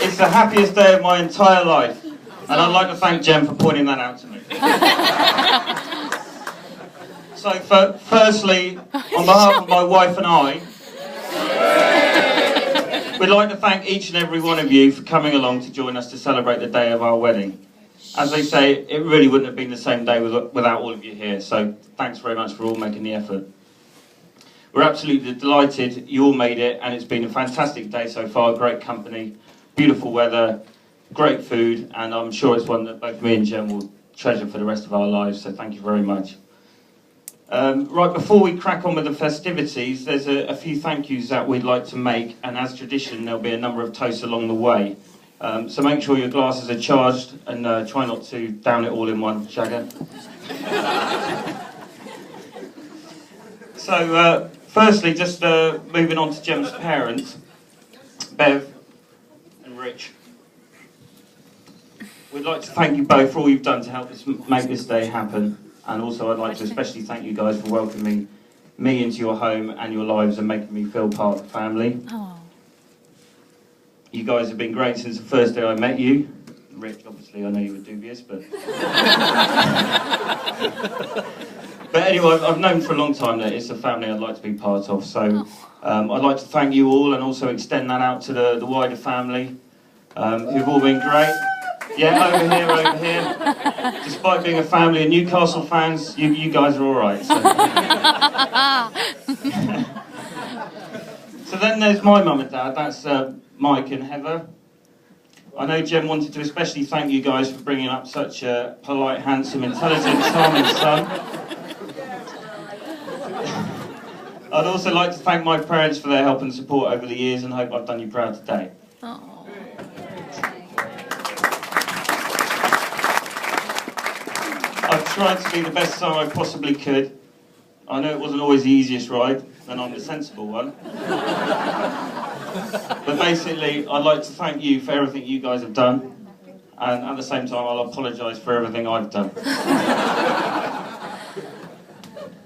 It's the happiest day of my entire life. And I'd like to thank Jem for pointing that out to me. So, firstly, on behalf of my wife and I, we'd like to thank each and every one of you for coming along to join us to celebrate the day of our wedding. As they say, it really wouldn't have been the same day without all of you here, so thanks very much for all making the effort. We're absolutely delighted you all made it, and it's been a fantastic day so far, great company, beautiful weather, great food, and I'm sure it's one that both me and Jem will treasure for the rest of our lives, so thank you very much. Right, before we crack on with the festivities, there's a few thank yous that we'd like to make, and as tradition, there'll be a number of toasts along the way. So make sure your glasses are charged, and try not to down it all in one shagger. So, firstly, just moving on to Jem's parents, Bev and Rich. We'd like to thank you both for all you've done to help us make this day happen. And also I'd like to especially thank you guys for welcoming me into your home and your lives and making me feel part of the family. Aww. You guys have been great since the first day I met you. Rich, obviously, I know you were dubious, but... But anyway, I've known for a long time that it's a family I'd like to be part of. So I'd like to thank you all and also extend that out to the wider family, who've all been great. Yeah, over here. Despite being a family of Newcastle fans, you guys are all right. So. So then there's my mum and dad. That's Mike and Heather. I know Jem wanted to especially thank you guys for bringing up such a polite, handsome, intelligent, charming son. I'd also like to thank my parents for their help and support over the years and hope I've done you proud today. Aww. I've tried to be the best son I possibly could. I know it wasn't always the easiest ride, and I'm the sensible one. But basically, I'd like to thank you for everything you guys have done, and at the same time, I'll apologise for everything I've done.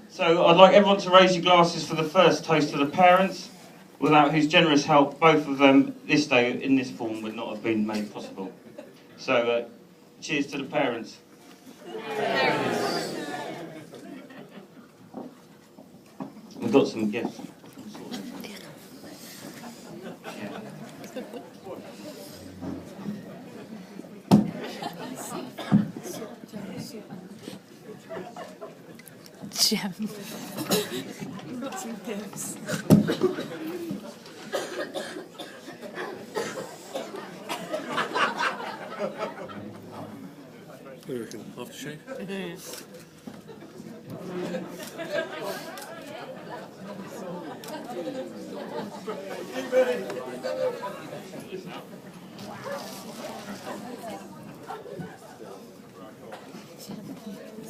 So I'd like everyone to raise your glasses for the first toast to the parents, without whose generous help both of them this day in this form would not have been made possible. So cheers to the parents. We've got some gifts. Jem. We've got some gifts. What do you reckon? Aftershave?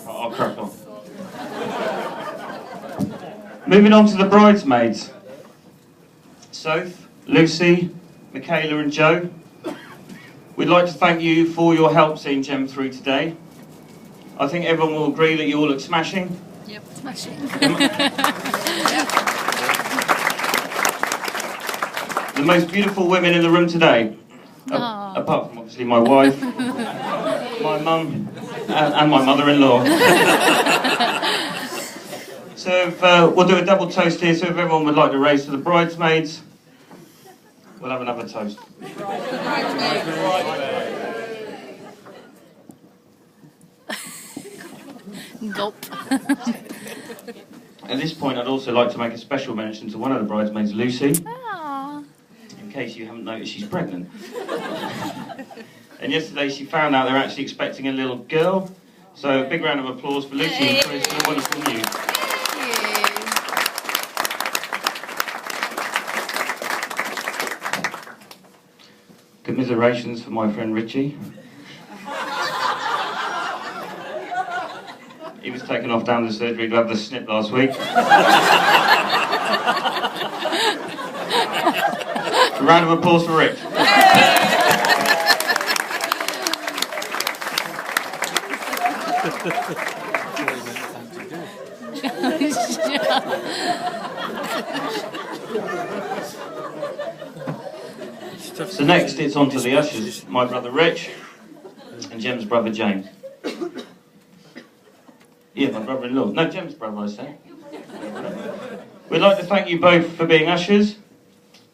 I'll crack on. Moving on to the bridesmaids. Soph, Lucy, Michaela and Joe. We'd like to thank you for your help seeing Jem through today. I think everyone will agree that you all look smashing. Yep, smashing. The most beautiful women in the room today. Apart from obviously my wife, my mum, and my mother-in-law. So we'll do a double toast here, so if everyone would like to raise to the bridesmaids, we'll have another toast. Gulp. At this point, I'd also like to make a special mention to one of the bridesmaids, Lucy. Aww. In case you haven't noticed, she's pregnant. And yesterday she found out they're actually expecting a little girl. So a big round of applause for Lucy and Chris for the wonderful news. Commiserations for my friend Richie. He was taken off down the surgery to have the snip last week. A round of applause for Rich. So next it's on to the ushers, my brother Rich and Jem's brother James. Yeah, my brother-in-law. No, Jem's brother, I say. We'd like to thank you both for being ushers.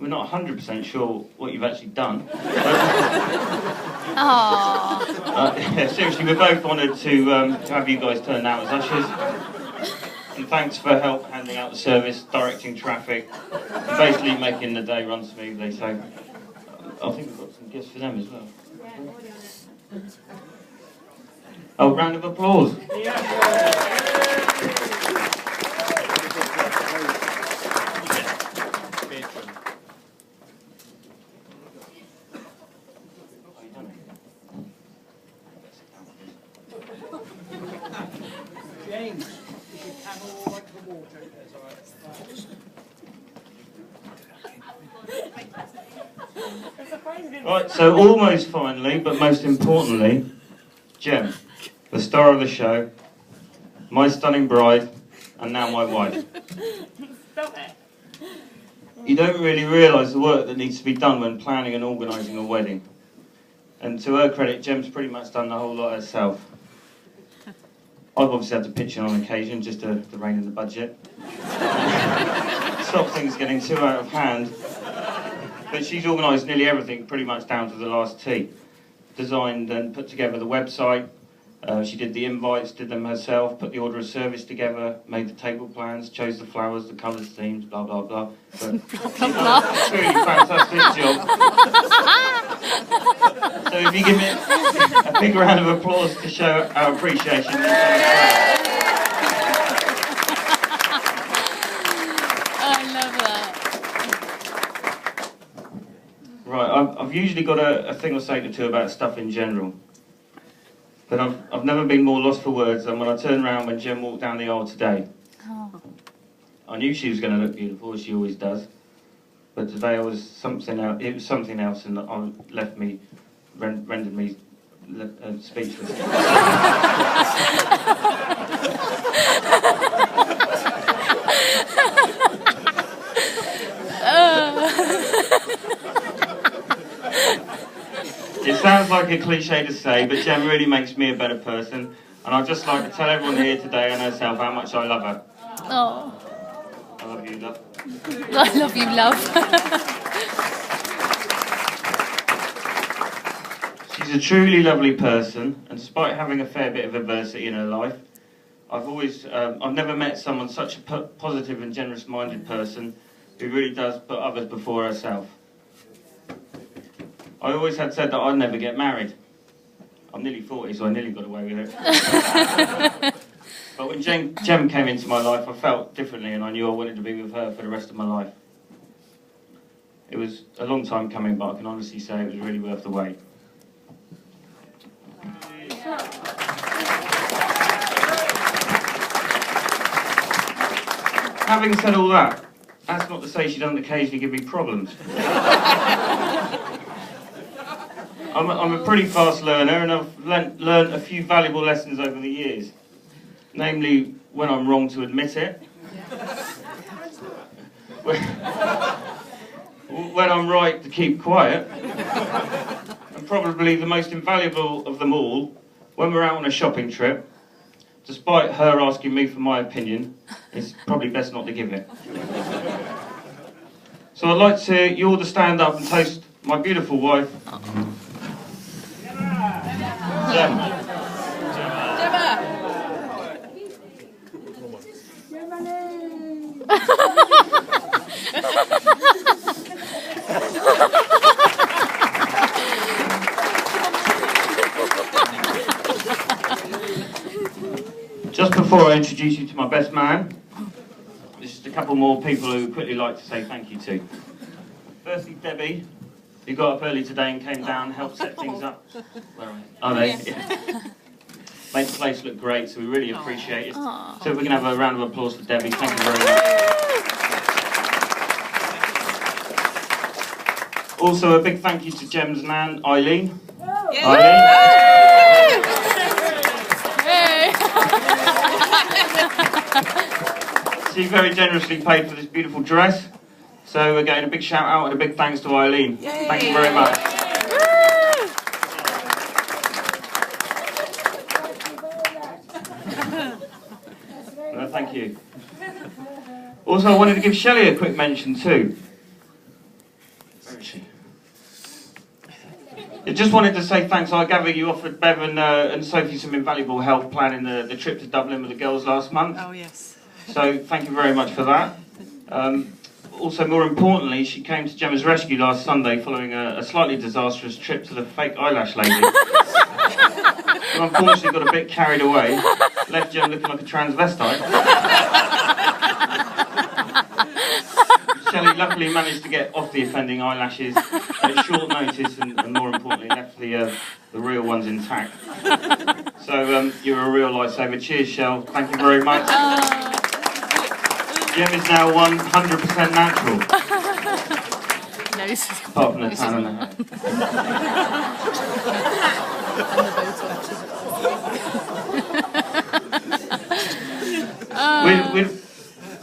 We're not 100% sure what you've actually done. Yeah, seriously, we're both honoured to have you guys turn out as ushers. And thanks for help handing out the service, directing traffic, and basically making the day run smoothly. So I think we've got some gifts for them as well. Oh, round of applause. James, if you can all like the water, that's all right. Right, so almost finally, but most importantly, Jem, the star of the show, my stunning bride, and now my wife. Stop it. You don't really realise the work that needs to be done when planning and organising a wedding. And to her credit, Jem's pretty much done the whole lot herself. I've obviously had to pitch in on occasion just to rein in the budget. Stop things getting too out of hand. But she's organised nearly everything pretty much down to the last T. Designed and put together the website. She did the invites, did them herself, put the order of service together, made the table plans, chose the flowers, the colours, themes, blah, blah, blah. But she's done a really fantastic job. So if you give me a big round of applause to show our appreciation. I love that. Right, I've usually got a thing or say to two about stuff in general. But I've never been more lost for words than when I turned around when Jem walked down the aisle today. Oh. I knew she was going to look beautiful, as she always does. But today it was something else, and rendered me speechless. It sounds like a cliche to say, but Jem really makes me a better person, and I'd just like to tell everyone here today and herself how much I love her. Oh. I love you, love. I love you, love. She's a truly lovely person, and despite having a fair bit of adversity in her life, I've never met someone such a positive and generous-minded person who really does put others before herself. I always had said that I'd never get married. I'm nearly 40, so I nearly got away with it. But when Jem came into my life, I felt differently, and I knew I wanted to be with her for the rest of my life. It was a long time coming, but I can honestly say it was really worth the wait. Having said all that, that's not to say she doesn't occasionally give me problems. I'm a pretty fast learner, and I've learned a few valuable lessons over the years. Namely, when I'm wrong to admit it. When I'm right to keep quiet. And probably the most invaluable of them all, when we're out on a shopping trip, despite her asking me for my opinion, it's probably best not to give it. So I'd like you all to stand up and toast my beautiful wife, Jem. Just before I introduce you to my best man, there's just a couple more people who would quickly like to say thank you to. Firstly, Debbie, who got up early today and came down and helped set things up. Where are they? Yeah. Made the place look great, so we really appreciate it. Aww. So if we can have a round of applause for Debbie, thank you very much. Also, a big thank you to Jem's nan, Eileen. Yeah. Eileen. She very generously paid for this beautiful dress. So again, a big shout out and a big thanks to Eileen. Yay. Thank you very much. No, thank you. Also, I wanted to give Shelley a quick mention too. Where is she? I just wanted to say thanks. I gather you offered Bev and Sophie some invaluable help planning the trip to Dublin with the girls last month. Oh, yes. So thank you very much for that. Also, more importantly, she came to Gemma's rescue last Sunday following a slightly disastrous trip to the fake eyelash lady. Who unfortunately got a bit carried away, left Gemma looking like a transvestite. Shelley luckily managed to get off the offending eyelashes at short notice and more importantly left the real ones intact. So you're a real lifesaver. Cheers, Shell. Thank you very much. Gem is now 100% natural. Apart from the tan and the hair.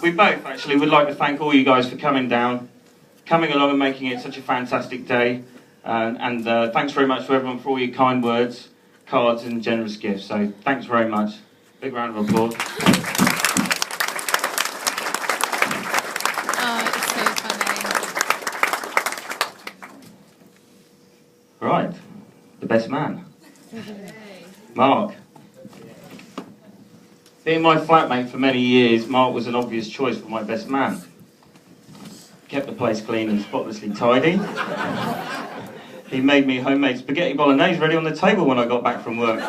We both actually would like to thank all you guys for coming down, coming along and making it such a fantastic day. And thanks very much to everyone for all your kind words, cards and generous gifts. So thanks very much. Big round of applause. Right, the best man, Mark. Being my flatmate for many years, Mark was an obvious choice for my best man. Kept the place clean and spotlessly tidy. He made me homemade spaghetti bolognese ready on the table when I got back from work.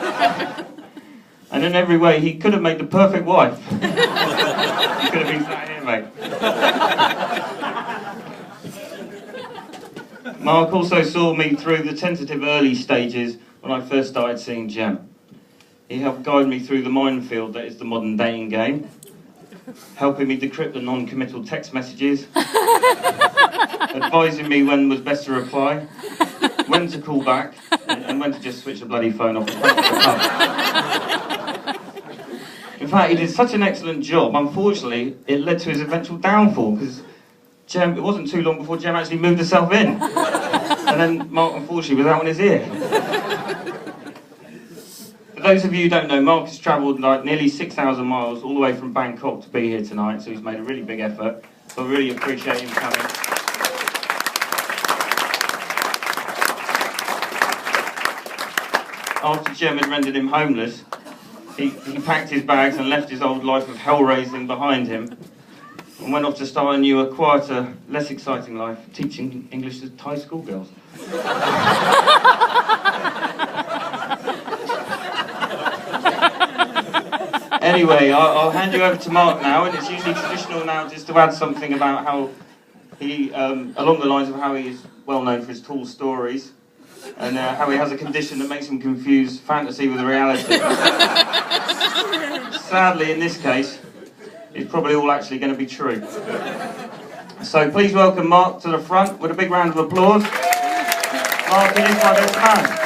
And in every way, he could have made the perfect wife. He could have been sat here, mate. Mark also saw me through the tentative early stages when I first started seeing Gem. He helped guide me through the minefield that is the modern dating game, helping me decrypt the non-committal text messages, advising me when was best to reply, when to call back, and when to just switch the bloody phone off. In fact, he did such an excellent job, unfortunately, it led to his eventual downfall, because it wasn't too long before Gem actually moved herself in. And then Mark, unfortunately, was out on his ear. For those of you who don't know, Mark has travelled like nearly 6,000 miles all the way from Bangkok to be here tonight, so he's made a really big effort. So I really appreciate him coming. After Gem had rendered him homeless, he packed his bags and left his old life of hell-raising behind him and went off to start a newer, quieter, less exciting life, teaching English to Thai schoolgirls. Anyway, I'll hand you over to Mark now, and it's usually traditional now just to add something about how he, along the lines of how he is well known for his tall stories, and how he has a condition that makes him confuse fantasy with reality. Sadly, in this case, it's probably all actually going to be true. So please welcome Mark to the front with a big round of applause. Mark, it is my best man.